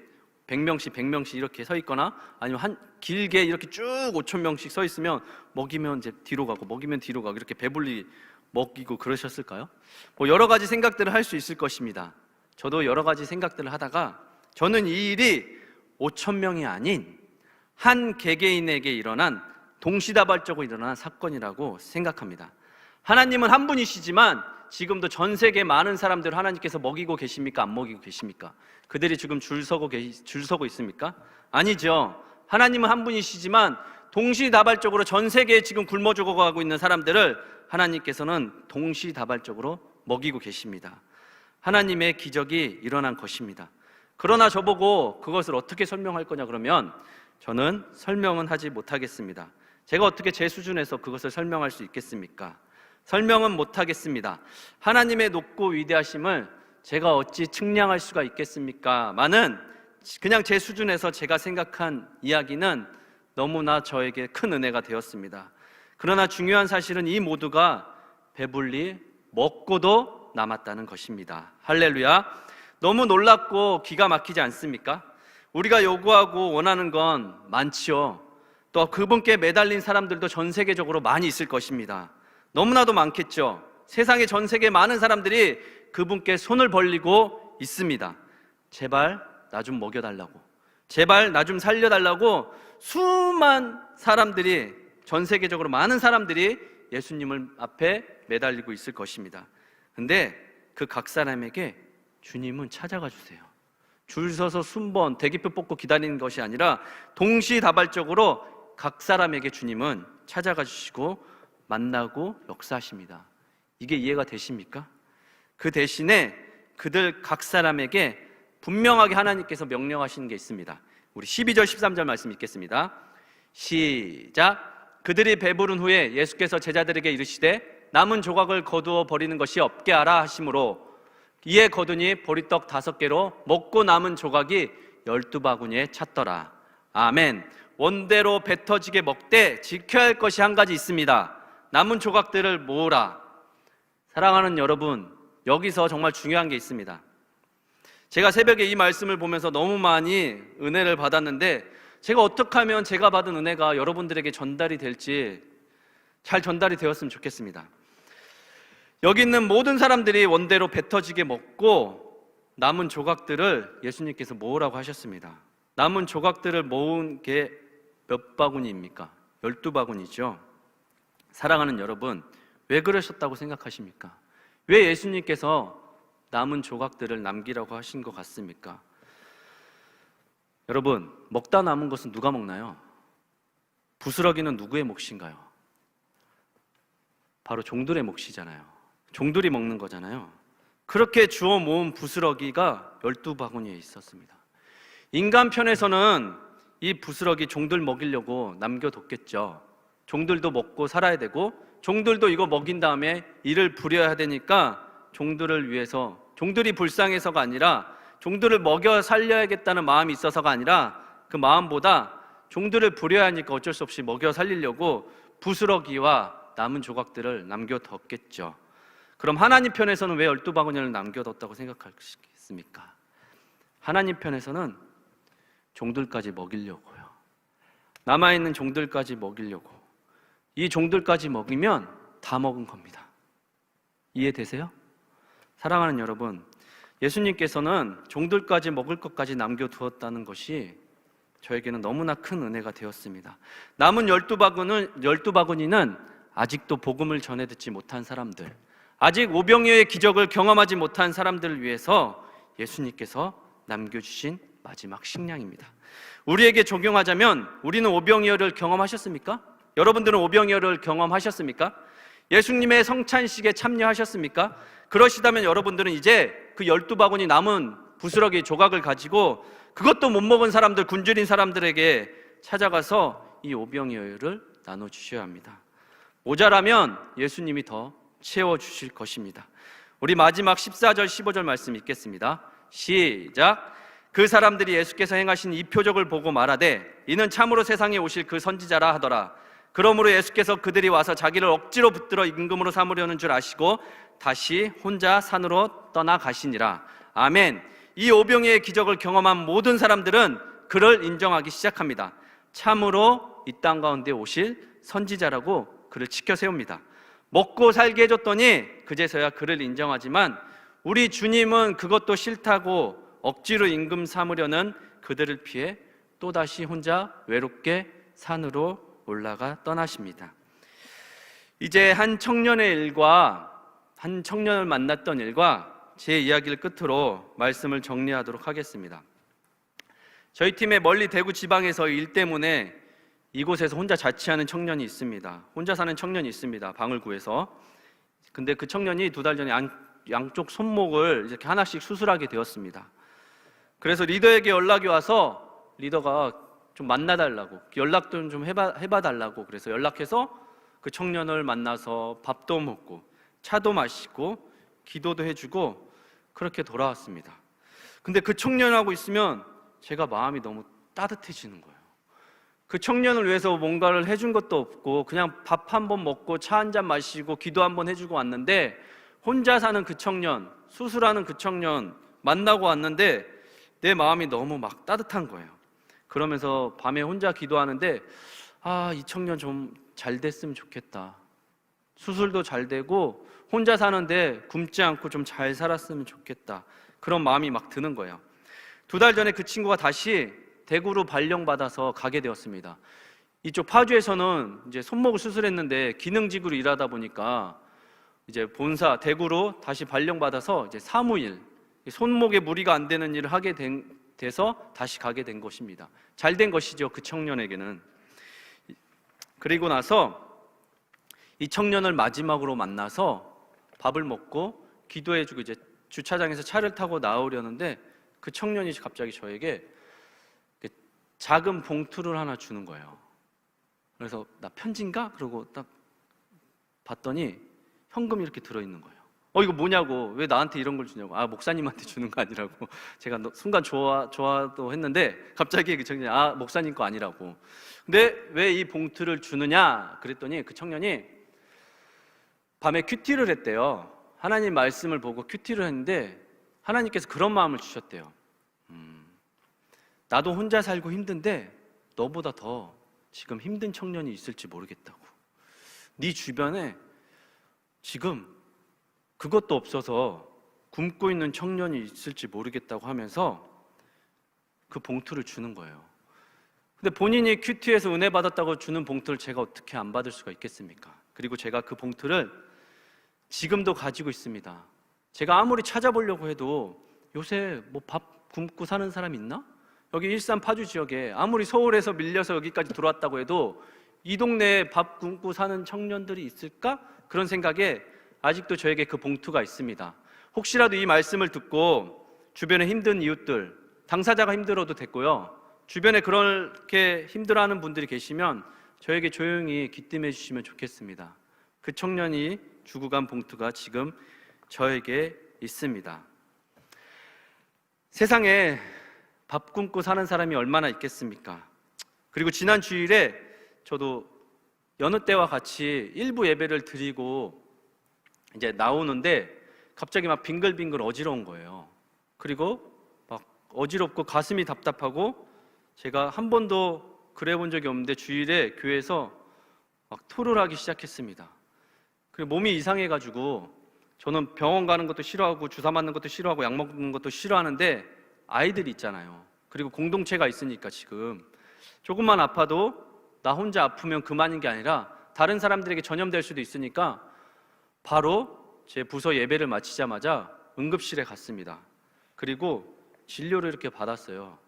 100명씩 이렇게 서 있거나 아니면 길게 이렇게 쭉 5,000명씩 서 있으면 먹이면 이제 뒤로 가고 먹이면 뒤로 가고 이렇게 배불리 먹이고 그러셨을까요? 여러 가지 생각들을 할 수 있을 것입니다. 저도 여러 가지 생각들을 하다가 저는 이 일이 5,000명이 아닌 한 개개인에게 일어난 동시다발적으로 일어난 사건이라고 생각합니다. 하나님은 한 분이시지만 지금도 전 세계 많은 사람들을 하나님께서 먹이고 계십니까? 안 먹이고 계십니까? 그들이 지금 줄 서고 있습니까? 아니죠. 하나님은 한 분이시지만 동시다발적으로 전 세계에 지금 굶어 죽어가고 있는 사람들을 하나님께서는 동시다발적으로 먹이고 계십니다. 하나님의 기적이 일어난 것입니다. 그러나 저보고 그것을 어떻게 설명할 거냐 그러면 저는 설명은 하지 못하겠습니다. 제가 어떻게 제 수준에서 그것을 설명할 수 있겠습니까? 설명은 못하겠습니다. 하나님의 높고 위대하심을 제가 어찌 측량할 수가 있겠습니까? 많은 그냥 제 수준에서 제가 생각한 이야기는 너무나 저에게 큰 은혜가 되었습니다. 그러나 중요한 사실은 이 모두가 배불리 먹고도 남았다는 것입니다. 할렐루야. 너무 놀랍고 기가 막히지 않습니까? 우리가 요구하고 원하는 건 많지요. 또 그분께 매달린 사람들도 전 세계적으로 많이 있을 것입니다. 너무나도 많겠죠. 세상에 전 세계 많은 사람들이 그분께 손을 벌리고 있습니다. 제발 나 좀 먹여달라고, 제발 나 좀 살려달라고 수많은 사람들이, 전 세계적으로 많은 사람들이 예수님을 앞에 매달리고 있을 것입니다. 근데 그 각 사람에게 주님은 찾아가 주세요. 줄 서서 순번 대기표 뽑고 기다리는 것이 아니라 동시다발적으로 각 사람에게 주님은 찾아가 주시고 만나고 역사하십니다. 이게 이해가 되십니까? 그 대신에 그들 각 사람에게 분명하게 하나님께서 명령하시는 게 있습니다. 우리 12절 13절 말씀 읽겠습니다. 시작. 그들이 배부른 후에 예수께서 제자들에게 이르시되 남은 조각을 거두어 버리는 것이 없게 하라 하심으로 이에 거두니 보리떡 5개로 먹고 남은 조각이 12바구니에 찼더라. 아멘. 원대로 배 터지게 먹되 지켜야 할 것이 한 가지 있습니다. 남은 조각들을 모으라. 사랑하는 여러분, 여기서 정말 중요한 게 있습니다. 제가 새벽에 이 말씀을 보면서 너무 많이 은혜를 받았는데, 제가 어떻게 하면 제가 받은 은혜가 여러분들에게 전달이 될지 잘 전달이 되었으면 좋겠습니다. 여기 있는 모든 사람들이 원대로 배 터지게 먹고 남은 조각들을 예수님께서 모으라고 하셨습니다. 남은 조각들을 모은 게 몇 바구니입니까? 12바구니죠. 사랑하는 여러분, 왜 그러셨다고 생각하십니까? 왜 예수님께서 남은 조각들을 남기라고 하신 것 같습니까? 여러분, 먹다 남은 것은 누가 먹나요? 부스러기는 누구의 몫인가요? 바로 종들의 몫이잖아요. 종들이 먹는 거잖아요. 그렇게 주워 모은 부스러기가 12바구니에 있었습니다. 인간 편에서는 이 부스러기 종들 먹이려고 남겨뒀겠죠. 종들도 먹고 살아야 되고 종들도 이거 먹인 다음에 일을 부려야 되니까 종들을 위해서, 종들이 불쌍해서가 아니라 종들을 먹여 살려야겠다는 마음이 있어서가 아니라 그 마음보다 종들을 부려야 하니까 어쩔 수 없이 먹여 살리려고 부스러기와 남은 조각들을 남겨뒀겠죠. 그럼 하나님 편에서는 왜 12바구니를 남겨뒀다고 생각하시겠습니까? 하나님 편에서는 종들까지 먹이려고요. 남아있는 종들까지 먹이려고. 이 종들까지 먹이면 다 먹은 겁니다. 이해되세요? 사랑하는 여러분, 예수님께서는 종들까지 먹을 것까지 남겨두었다는 것이 저에게는 너무나 큰 은혜가 되었습니다. 남은 12바구니는 아직도 복음을 전해 듣지 못한 사람들, 아직 오병이어의 기적을 경험하지 못한 사람들을 위해서 예수님께서 남겨주신 마지막 식량입니다. 우리에게 적용하자면 우리는 오병이어를 경험하셨습니까? 여러분들은 오병이어를 경험하셨습니까? 예수님의 성찬식에 참여하셨습니까? 그러시다면 여러분들은 이제 그 12바구니 남은 부스러기 조각을 가지고 그것도 못 먹은 사람들, 굶주린 사람들에게 찾아가서 이 오병이어를 나눠주셔야 합니다. 모자라면 예수님이 더 채워주실 것입니다. 우리 마지막 14절 15절 말씀 읽겠습니다. 시작. 그 사람들이 예수께서 행하신 이 표적을 보고 말하되 이는 참으로 세상에 오실 그 선지자라 하더라. 그러므로 예수께서 그들이 와서 자기를 억지로 붙들어 임금으로 삼으려는 줄 아시고 다시 혼자 산으로 떠나가시니라. 아멘. 이 오병이어의 기적을 경험한 모든 사람들은 그를 인정하기 시작합니다. 참으로 이 땅 가운데 오실 선지자라고 그를 치켜 세웁니다. 먹고 살게 해줬더니 그제서야 그를 인정하지만 우리 주님은 그것도 싫다고 억지로 임금 삼으려는 그들을 피해 또다시 혼자 외롭게 산으로 올라가 떠나십니다. 이제 한 청년을 만났던 일과 제 이야기를 끝으로 말씀을 정리하도록 하겠습니다. 저희 팀에 멀리 대구 지방에서 일 때문에 이곳에서 혼자 자취하는 청년이 있습니다. 혼자 사는 청년이 있습니다. 방을 구해서. 근데 그 청년이 2달 전에 양쪽 손목을 이렇게 하나씩 수술하게 되었습니다. 그래서 리더에게 연락이 와서 리더가 좀 만나달라고, 연락도 좀 해봐달라고, 그래서 연락해서 그 청년을 만나서 밥도 먹고 차도 마시고 기도도 해주고 그렇게 돌아왔습니다. 근데 그 청년하고 있으면 제가 마음이 너무 따뜻해지는 거예요. 그 청년을 위해서 뭔가를 해준 것도 없고 그냥 밥 한 번 먹고 차 한 잔 마시고 기도 한 번 해주고 왔는데, 혼자 사는 그 청년, 수술하는 그 청년 만나고 왔는데 내 마음이 너무 막 따뜻한 거예요. 그러면서 밤에 혼자 기도하는데, 이 청년 좀 잘 됐으면 좋겠다. 수술도 잘 되고 혼자 사는데 굶지 않고 좀 잘 살았으면 좋겠다. 그런 마음이 막 드는 거예요. 2달 전에 그 친구가 다시 대구로 발령받아서 가게 되었습니다. 이쪽 파주에서는 이제 손목을 수술했는데 기능직으로 일하다 보니까 이제 본사 대구로 다시 발령받아서 이제 사무일, 손목에 무리가 안 되는 일을 하게 돼서 다시 가게 된 것입니다. 잘 된 것이죠, 그 청년에게는. 그리고 나서 이 청년을 마지막으로 만나서 밥을 먹고 기도해주고 이제 주차장에서 차를 타고 나오려는데, 그 청년이 갑자기 저에게 작은 봉투를 하나 주는 거예요. 그래서 나 편지인가? 그러고 딱 봤더니 현금이 이렇게 들어있는 거예요. 이거 뭐냐고, 왜 나한테 이런 걸 주냐고. 목사님한테 주는 거 아니라고. 제가 순간 좋아도 했는데 갑자기 그 청년이 목사님 거 아니라고. 근데 왜 이 봉투를 주느냐 그랬더니, 그 청년이 밤에 큐티를 했대요. 하나님 말씀을 보고 큐티를 했는데 하나님께서 그런 마음을 주셨대요. 나도 혼자 살고 힘든데 너보다 더 지금 힘든 청년이 있을지 모르겠다고. 네 주변에 지금 그것도 없어서 굶고 있는 청년이 있을지 모르겠다고 하면서 그 봉투를 주는 거예요. 근데 본인이 큐티에서 은혜 받았다고 주는 봉투를 제가 어떻게 안 받을 수가 있겠습니까? 그리고 제가 그 봉투를 지금도 가지고 있습니다. 제가 아무리 찾아보려고 해도 요새 뭐 밥 굶고 사는 사람 있나? 여기 일산 파주 지역에 아무리 서울에서 밀려서 여기까지 들어왔다고 해도 이 동네에 밥 굶고 사는 청년들이 있을까? 그런 생각에 아직도 저에게 그 봉투가 있습니다. 혹시라도 이 말씀을 듣고 주변에 힘든 이웃들, 당사자가 힘들어도 됐고요, 주변에 그렇게 힘들어하는 분들이 계시면 저에게 조용히 귀띔해 주시면 좋겠습니다. 그 청년이 주고 간 봉투가 지금 저에게 있습니다. 세상에 밥 굶고 사는 사람이 얼마나 있겠습니까? 그리고 지난 주일에 저도 여느 때와 같이 일부 예배를 드리고 이제 나오는데 갑자기 막 빙글빙글 어지러운 거예요. 그리고 막 어지럽고 가슴이 답답하고, 제가 한 번도 그래 본 적이 없는데 주일에 교회에서 막 토를 하기 시작했습니다. 그리고 몸이 이상해가지고, 저는 병원 가는 것도 싫어하고 주사 맞는 것도 싫어하고 약 먹는 것도 싫어하는데 아이들이 있잖아요. 그리고 공동체가 있으니까 지금 조금만 아파도 나 혼자 아프면 그만인 게 아니라 다른 사람들에게 전염될 수도 있으니까 바로 제 부서 예배를 마치자마자 응급실에 갔습니다. 그리고 진료를 이렇게 받았어요.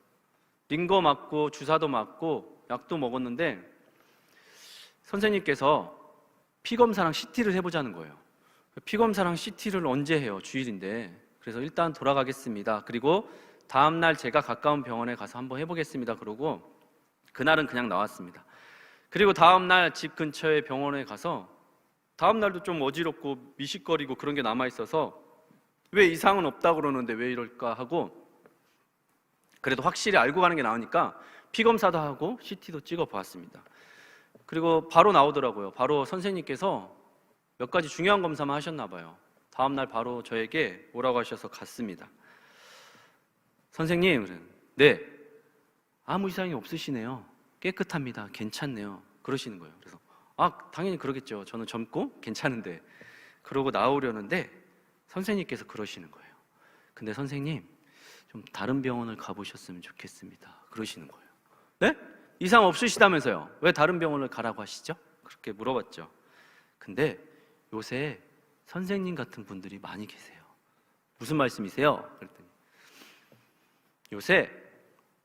링거 맞고 주사도 맞고 약도 먹었는데 선생님께서 피검사랑 CT를 해보자는 거예요. 피검사랑 CT를 언제 해요? 주일인데. 그래서 일단 돌아가겠습니다. 그리고 다음날 제가 가까운 병원에 가서 한번 해보겠습니다. 그러고 그날은 그냥 나왔습니다. 그리고 다음날 집 근처의 병원에 가서 다음날도 좀 어지럽고 미식거리고 그런 게 남아있어서 왜 이상은 없다고 그러는데 왜 이럴까 하고, 그래도 확실히 알고 가는 게 나으니까 피검사도 하고 CT도 찍어보았습니다. 그리고 바로 나오더라고요. 바로 선생님께서 몇 가지 중요한 검사만 하셨나 봐요. 다음날 바로 저에게 오라고 하셔서 갔습니다. 선생님, 네, 아무 이상이 없으시네요. 깨끗합니다. 괜찮네요. 그러시는 거예요. 그래서 당연히 그러겠죠. 저는 젊고 괜찮은데. 그러고 나오려는데 선생님께서 그러시는 거예요. 근데 선생님, 좀 다른 병원을 가보셨으면 좋겠습니다. 그러시는 거예요. 네? 이상 없으시다면서요. 왜 다른 병원을 가라고 하시죠? 그렇게 물어봤죠. 근데 요새 선생님 같은 분들이 많이 계세요. 무슨 말씀이세요? 그랬더니 요새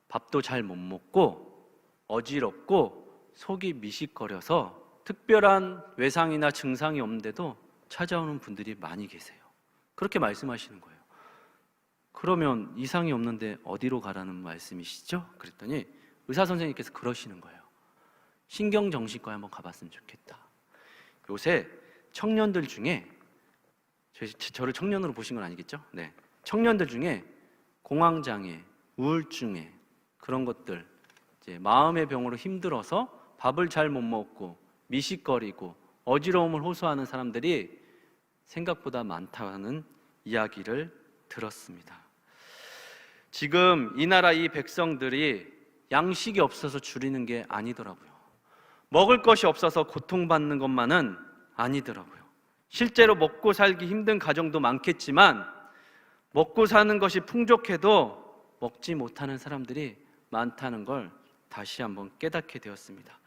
밥도 잘 못 먹고 어지럽고 속이 미식거려서 특별한 외상이나 증상이 없는데도 찾아오는 분들이 많이 계세요. 그렇게 말씀하시는 거예요. 그러면 이상이 없는데 어디로 가라는 말씀이시죠? 그랬더니 의사 선생님께서 그러시는 거예요. 신경정신과에 한번 가봤으면 좋겠다. 요새 청년들 중에, 저를 청년으로 보신 건 아니겠죠? 네. 청년들 중에 공황장애, 우울증에 그런 것들 이제 마음의 병으로 힘들어서 밥을 잘 못 먹고 미식거리고 어지러움을 호소하는 사람들이 생각보다 많다는 이야기를 들었습니다. 지금 이 나라 이 백성들이 양식이 없어서 줄이는 게 아니더라고요. 먹을 것이 없어서 고통받는 것만은 아니더라고요. 실제로 먹고 살기 힘든 가정도 많겠지만 먹고 사는 것이 풍족해도 먹지 못하는 사람들이 많다는 걸 다시 한번 깨닫게 되었습니다.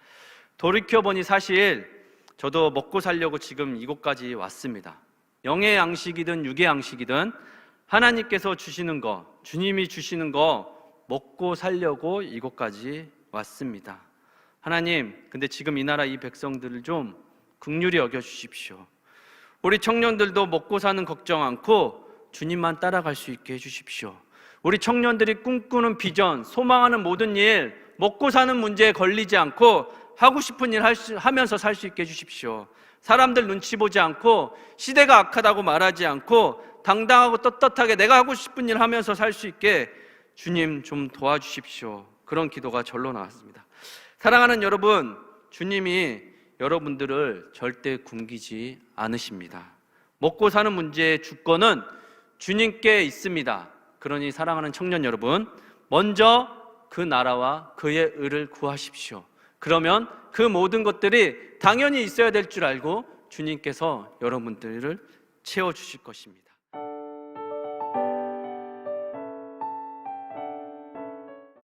돌이켜보니 사실 저도 먹고 살려고 지금 이곳까지 왔습니다. 영의 양식이든 육의 양식이든 하나님께서 주시는 거, 주님이 주시는 거 먹고 살려고 이곳까지 왔습니다. 하나님, 근데 지금 이 나라 이 백성들을 좀 긍휼히 여겨주십시오. 우리 청년들도 먹고 사는 걱정 않고 주님만 따라갈 수 있게 해주십시오. 우리 청년들이 꿈꾸는 비전, 소망하는 모든 일, 먹고 사는 문제에 걸리지 않고 하고 싶은 일 하면서 살 수 있게 해주십시오. 사람들 눈치 보지 않고 시대가 악하다고 말하지 않고 당당하고 떳떳하게 내가 하고 싶은 일 하면서 살 수 있게 주님 좀 도와주십시오. 그런 기도가 절로 나왔습니다. 사랑하는 여러분, 주님이 여러분들을 절대 굶기지 않으십니다. 먹고 사는 문제의 주권은 주님께 있습니다. 그러니 사랑하는 청년 여러분, 먼저 그 나라와 그의 의를 구하십시오. 그러면 그 모든 것들이 당연히 있어야 될 줄 알고 주님께서 여러분들을 채워주실 것입니다.